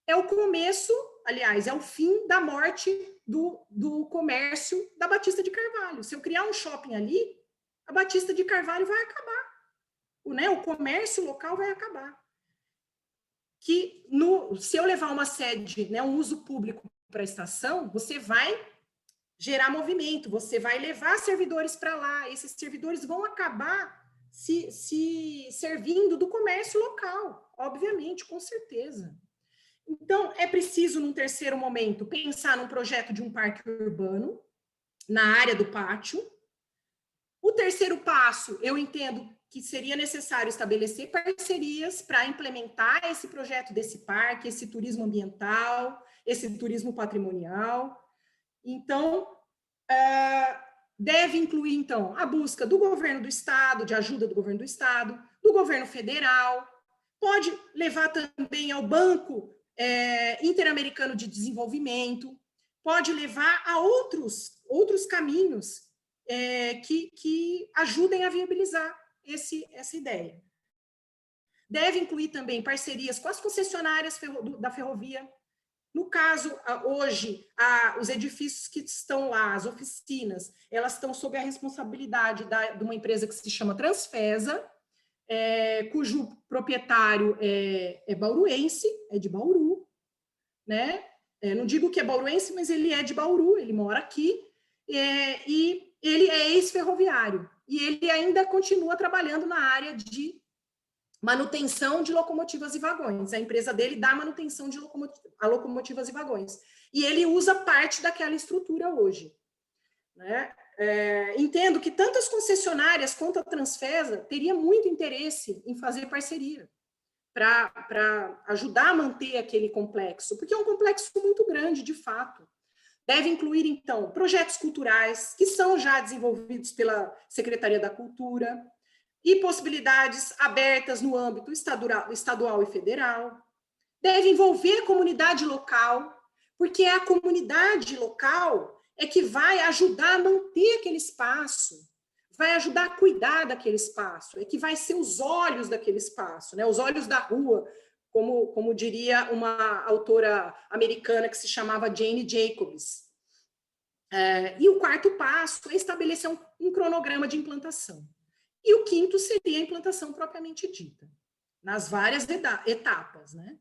é o começo, aliás, é o fim da morte do comércio da Batista de Carvalho. Se eu criar um shopping ali, a Batista de Carvalho vai acabar. O comércio local vai acabar. Se eu levar uma sede, né, um uso público para a estação, você vai gerar movimento, você vai levar servidores para lá, esses servidores vão acabar se servindo do comércio local, obviamente, com certeza. Então, é preciso, num terceiro momento, pensar num projeto de um parque urbano, na área do pátio. O terceiro passo, eu entendo que seria necessário estabelecer parcerias para implementar esse projeto desse parque, esse turismo ambiental, esse turismo patrimonial. Então, deve incluir, então, a busca do governo do estado, de ajuda do governo do estado, do governo federal, pode levar também ao Banco Interamericano de Desenvolvimento, pode levar a outros caminhos que ajudem a viabilizar essa ideia. Deve incluir também parcerias com as concessionárias da ferrovia. No caso, hoje, os edifícios que estão lá, as oficinas, elas estão sob a responsabilidade de uma empresa que se chama Transfesa, cujo proprietário é bauruense, é de Bauru, né? Não digo que é bauruense, mas ele é de Bauru, ele mora aqui, e ele é ex-ferroviário, e ele ainda continua trabalhando na área de manutenção de locomotivas e vagões. A empresa dele dá manutenção a locomotivas e vagões. E ele usa parte daquela estrutura hoje, né? Entendo que tanto as concessionárias quanto a Transfesa teria muito interesse em fazer parceria para ajudar a manter aquele complexo, porque é um complexo muito grande, de fato. Deve incluir, então, projetos culturais, que são já desenvolvidos pela Secretaria da Cultura, e possibilidades abertas no âmbito estadual e federal. Deve envolver a comunidade local, porque é a comunidade local é que vai ajudar a manter aquele espaço, vai ajudar a cuidar daquele espaço, é que vai ser os olhos daquele espaço, né? Os olhos da rua, como diria uma autora americana que se chamava Jane Jacobs. E o quarto passo é estabelecer um cronograma de implantação. E o quinto seria a implantação propriamente dita, nas várias etapas, né?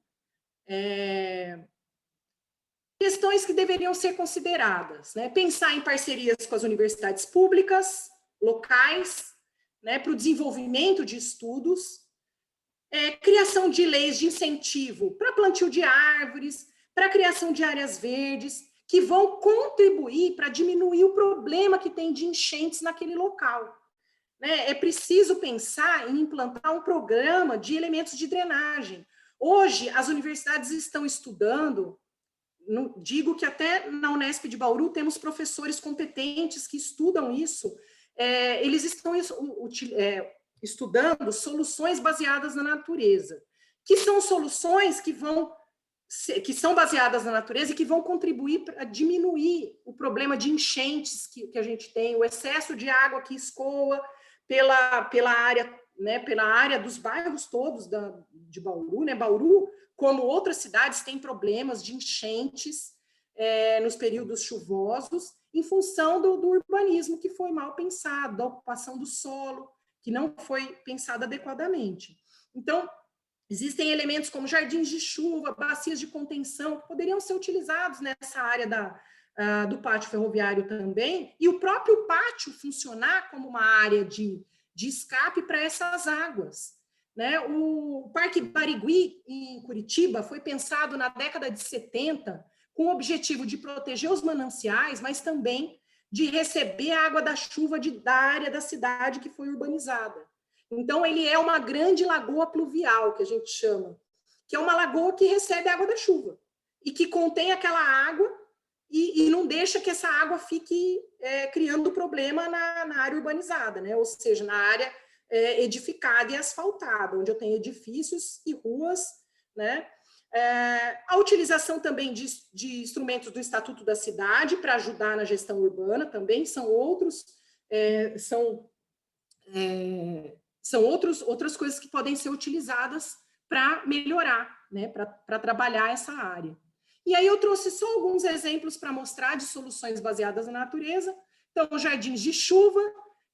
Questões que deveriam ser consideradas, né? Pensar em parcerias com as universidades públicas, locais, né? Para o desenvolvimento de estudos, criação de leis de incentivo para plantio de árvores, para a criação de áreas verdes, que vão contribuir para diminuir o problema que tem de enchentes naquele local. Né? É preciso pensar em implantar um programa de elementos de drenagem. Hoje, as universidades estão estudando, digo que até na Unesp de Bauru temos professores competentes que estudam isso, eles estão estudando soluções baseadas na natureza, que são soluções que são baseadas na natureza e que vão contribuir para diminuir o problema de enchentes que a gente tem, o excesso de água que escoa pela área, né, pela área dos bairros todos de Bauru, né? Bauru, como outras cidades, tem problemas de enchentes nos períodos chuvosos, em função do urbanismo que foi mal pensado, da ocupação do solo, que não foi pensado adequadamente. Então, existem elementos como jardins de chuva, bacias de contenção, que poderiam ser utilizados nessa área do pátio ferroviário também, e o próprio pátio funcionar como uma área de escape para essas águas. Né? O Parque Barigui, em Curitiba, foi pensado na década de 70 com o objetivo de proteger os mananciais, mas também de receber a água da chuva da área da cidade que foi urbanizada. Então, ele é uma grande lagoa pluvial, que a gente chama, que é uma lagoa que recebe a água da chuva e que contém aquela água e não deixa que essa água fique criando problema na área urbanizada, né? Ou seja, na área edificada e asfaltada, onde eu tenho edifícios e ruas, né? A utilização também de instrumentos do Estatuto da Cidade para ajudar na gestão urbana também são outras coisas que podem ser utilizadas para melhorar, né? Para trabalhar essa área. E aí eu trouxe só alguns exemplos para mostrar de soluções baseadas na natureza. Então, jardins de chuva,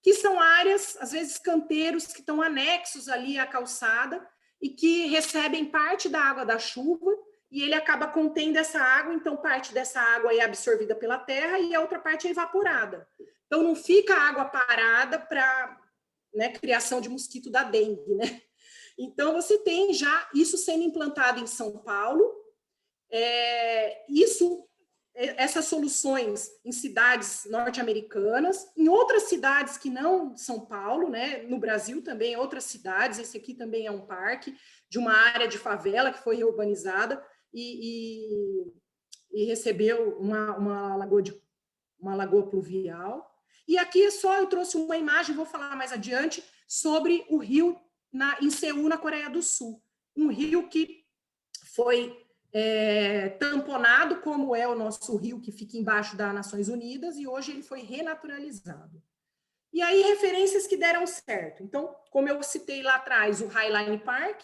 que são áreas, às vezes canteiros, que estão anexos ali à calçada e que recebem parte da água da chuva e ele acaba contendo essa água, então parte dessa água é absorvida pela terra e a outra parte é evaporada. Então, não fica a água parada para, né, criação de mosquito da dengue, né? Então, você tem já isso sendo implantado em São Paulo, essas soluções em cidades norte-americanas, em outras cidades que não São Paulo, né? No Brasil também, outras cidades, esse aqui também é um parque de uma área de favela que foi reurbanizada e recebeu uma lagoa pluvial. E aqui eu trouxe uma imagem, vou falar mais adiante, sobre o rio em Seul, na Coreia do Sul. Um rio que foi tamponado, como é o nosso rio que fica embaixo das Nações Unidas, e hoje ele foi renaturalizado. E aí, referências que deram certo. Então, como eu citei lá atrás, o Highline Park,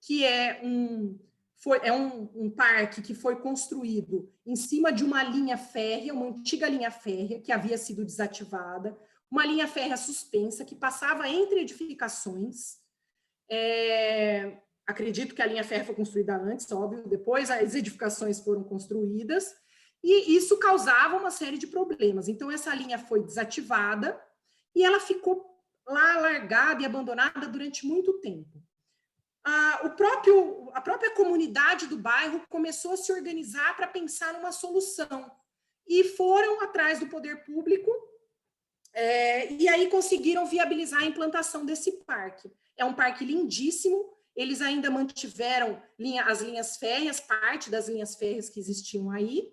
que é um parque que foi construído em cima de uma linha férrea, uma antiga linha férrea que havia sido desativada, uma linha férrea suspensa que passava entre edificações. Acredito que a linha férrea foi construída antes, óbvio, depois as edificações foram construídas, e isso causava uma série de problemas. Então, essa linha foi desativada e ela ficou lá largada e abandonada durante muito tempo. A própria comunidade do bairro começou a se organizar para pensar numa solução, e foram atrás do poder público E aí conseguiram viabilizar a implantação desse parque. É um parque lindíssimo, eles ainda mantiveram as linhas férreas, parte das linhas férreas que existiam aí,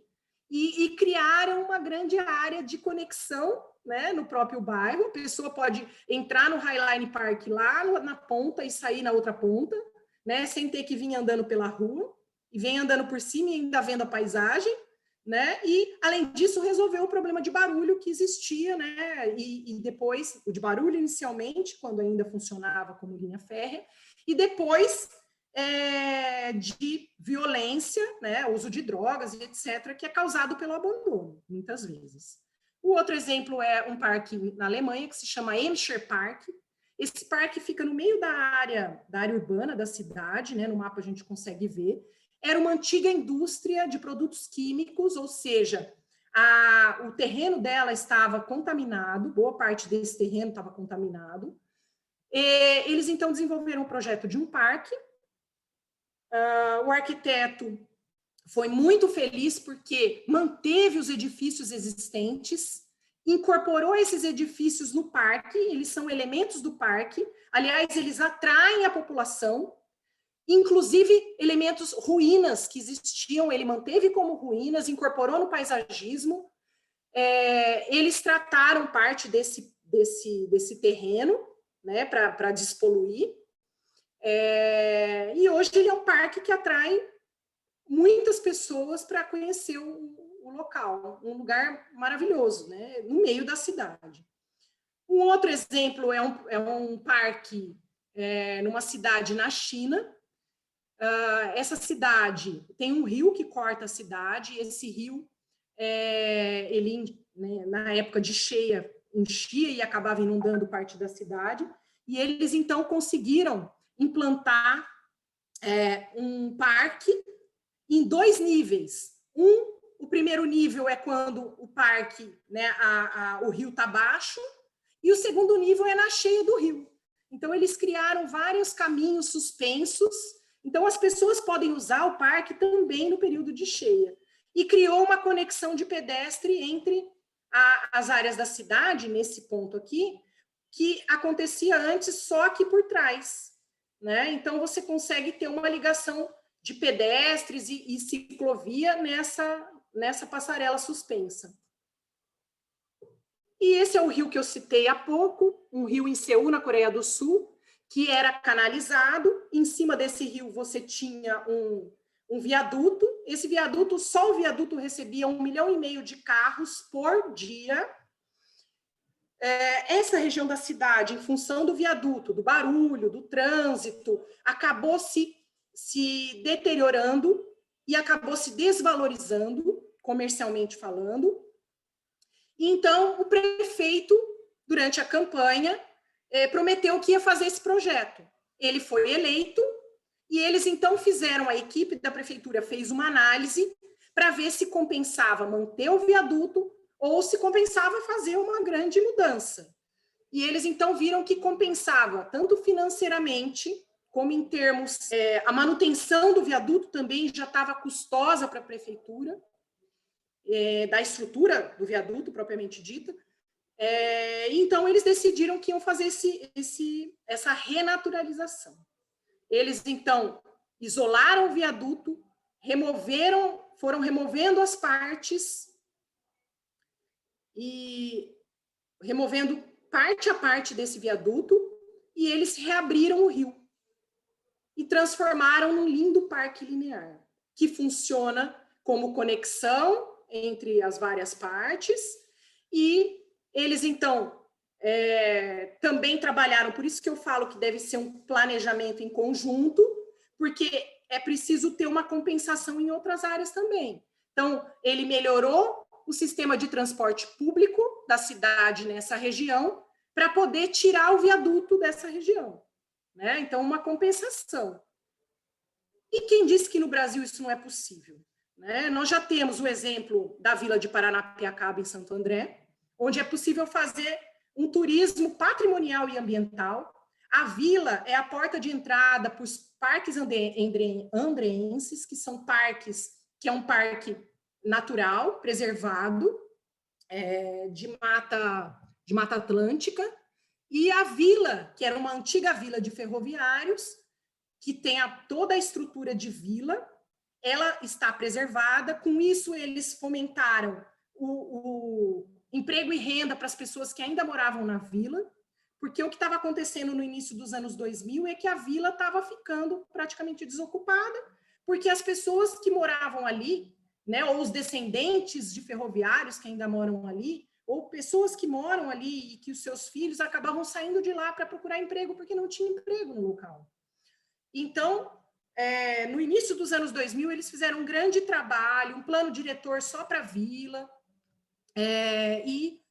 e criaram uma grande área de conexão, né, no próprio bairro. A pessoa pode entrar no Highline Park lá na ponta e sair na outra ponta, né, sem ter que vir andando pela rua, e vem andando por cima e ainda vendo a paisagem, né? E, além disso, resolveu o problema de barulho que existia, né? E depois, o de barulho inicialmente, quando ainda funcionava como linha férrea, e depois de violência, né? Uso de drogas e etc., que é causado pelo abandono, muitas vezes. O outro exemplo é um parque na Alemanha que se chama Emscher Park. Esse parque fica no meio da área urbana da cidade, né? No mapa a gente consegue ver. Era uma antiga indústria de produtos químicos, ou seja, o terreno dela estava contaminado, boa parte desse terreno estava contaminado. Eles, então, desenvolveram um projeto de um parque. O arquiteto foi muito feliz porque manteve os edifícios existentes, incorporou esses edifícios no parque, eles são elementos do parque, aliás, eles atraem a população, inclusive elementos ruínas que existiam, ele manteve como ruínas, incorporou no paisagismo. Eles trataram parte desse terreno, né, para despoluir. E hoje ele é um parque que atrai muitas pessoas para conhecer o local, um lugar maravilhoso, né, no meio da cidade. Um outro exemplo é um parque numa cidade na China. Essa cidade tem um rio que corta a cidade, e esse rio, ele, né, na época de cheia, enchia e acabava inundando parte da cidade, e eles, então, conseguiram implantar um parque em 2 níveis. O primeiro nível é quando o parque, né, o rio está baixo, e o segundo nível é na cheia do rio. Então, eles criaram vários caminhos suspensos. Então, as pessoas podem usar o parque também no período de cheia. E criou uma conexão de pedestre entre as áreas da cidade, nesse ponto aqui, que acontecia antes só aqui por trás, né? Então, você consegue ter uma ligação de pedestres e ciclovia nessa passarela suspensa. E esse é o rio que eu citei há pouco, um rio em Seul, na Coreia do Sul, que era canalizado. Em cima desse rio você tinha um viaduto. Esse viaduto, só o viaduto recebia 1,5 milhão de carros por dia. Essa região da cidade, em função do viaduto, do barulho, do trânsito, acabou se deteriorando e acabou se desvalorizando, comercialmente falando. Então, o prefeito, durante a campanha, prometeu que ia fazer esse projeto. Ele foi eleito e eles, então, a equipe da prefeitura fez uma análise para ver se compensava manter o viaduto ou se compensava fazer uma grande mudança. E eles, então, viram que compensava, tanto financeiramente, como em termos... a manutenção do viaduto também já estava custosa para a prefeitura, da estrutura do viaduto, propriamente dita. Então, eles decidiram que iam fazer essa renaturalização. Eles, então, isolaram o viaduto, foram removendo as partes e removendo parte a parte desse viaduto, e eles reabriram o rio e transformaram num lindo parque linear, que funciona como conexão entre as várias partes, e eles, então, também trabalharam, por isso que eu falo que deve ser um planejamento em conjunto, porque é preciso ter uma compensação em outras áreas também. Então, ele melhorou o sistema de transporte público da cidade nessa região para poder tirar o viaduto dessa região, né? Então, uma compensação. E quem disse que no Brasil isso não é possível? Né? Nós já temos o exemplo da Vila de Paranapiacaba, em Santo André, onde é possível fazer um turismo patrimonial e ambiental. A vila é a porta de entrada para os parques andreenses, que são parques, que é um parque natural, preservado, de de Mata Atlântica, e a vila, que era uma antiga vila de ferroviários, que tem toda a estrutura de vila, ela está preservada. Com isso, eles fomentaram o emprego e renda para as pessoas que ainda moravam na vila, porque o que estava acontecendo no início dos anos 2000 é que a vila estava ficando praticamente desocupada, porque as pessoas que moravam ali, né, ou os descendentes de ferroviários que ainda moram ali, ou pessoas que moram ali e que os seus filhos acabavam saindo de lá para procurar emprego, porque não tinha emprego no local. Então, no início dos anos 2000, eles fizeram um grande trabalho, um plano diretor só para a vila, e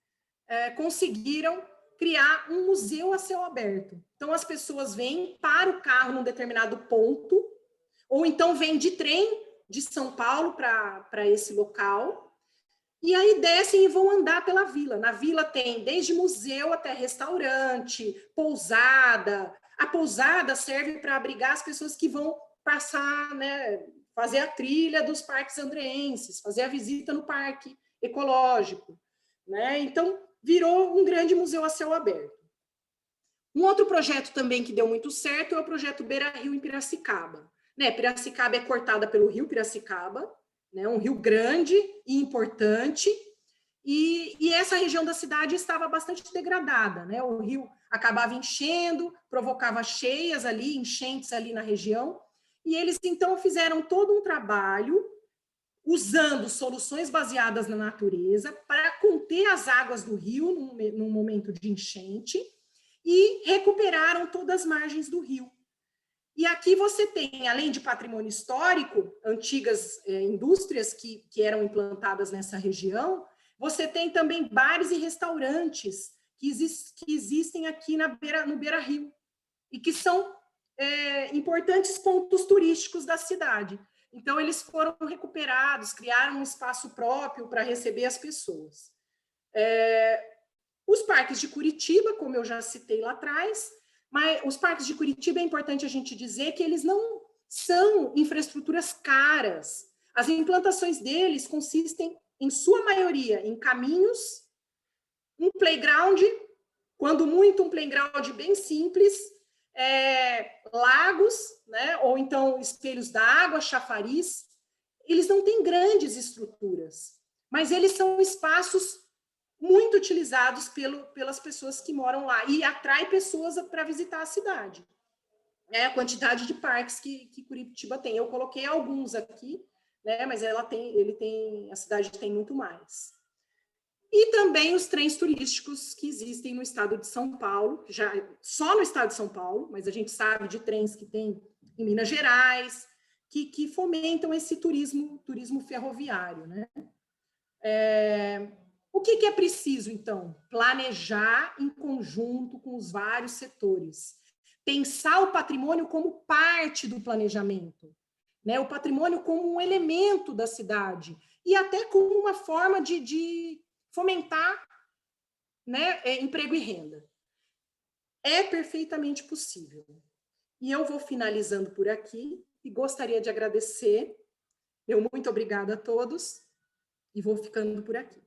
conseguiram criar um museu a céu aberto. Então, as pessoas vêm, param o carro num determinado ponto, ou então vêm de trem de São Paulo para esse local, e aí descem e vão andar pela vila. Na vila tem desde museu até restaurante, pousada. A pousada serve para abrigar as pessoas que vão passar, né, fazer a trilha dos parques andreenses, fazer a visita no parque ecológico, né? Então, virou um grande museu a céu aberto. Um outro projeto também que deu muito certo é o projeto Beira Rio em Piracicaba. Né? Piracicaba é cortada pelo rio Piracicaba, né? Um rio grande e importante, e essa região da cidade estava bastante degradada, né? O rio acabava enchendo, provocava cheias ali, enchentes ali na região, e eles então fizeram todo um trabalho usando soluções baseadas na natureza para conter as águas do rio num momento de enchente, e recuperaram todas as margens do rio. E aqui você tem, além de patrimônio histórico, antigas indústrias que eram implantadas nessa região, você tem também bares e restaurantes que existem aqui no Beira Rio, e que são importantes pontos turísticos da cidade. Então, eles foram recuperados, criaram um espaço próprio para receber as pessoas. Os parques de Curitiba, como eu já citei lá atrás, mas os parques de Curitiba é importante a gente dizer que eles não são infraestruturas caras. As implantações deles consistem, em sua maioria, em caminhos, um playground, quando muito um playground bem simples, lagos, né? Ou então espelhos d'água, chafariz. Eles não têm grandes estruturas, mas eles são espaços muito utilizados pelas pessoas que moram lá, e atrai pessoas para visitar a cidade. A quantidade de parques que Curitiba tem. Eu coloquei alguns aqui, né, mas a cidade tem muito mais. E também os trens turísticos que existem no estado de São Paulo, só no estado de São Paulo, mas a gente sabe de trens que tem em Minas Gerais, que fomentam esse turismo ferroviário, né? O que é preciso, então? Planejar em conjunto com os vários setores. Pensar o patrimônio como parte do planejamento, né? O patrimônio como um elemento da cidade, e até como uma forma de fomentar, né, emprego e renda. É perfeitamente possível. E eu vou finalizando por aqui, e gostaria de agradecer. Muito obrigada a todos, e vou ficando por aqui.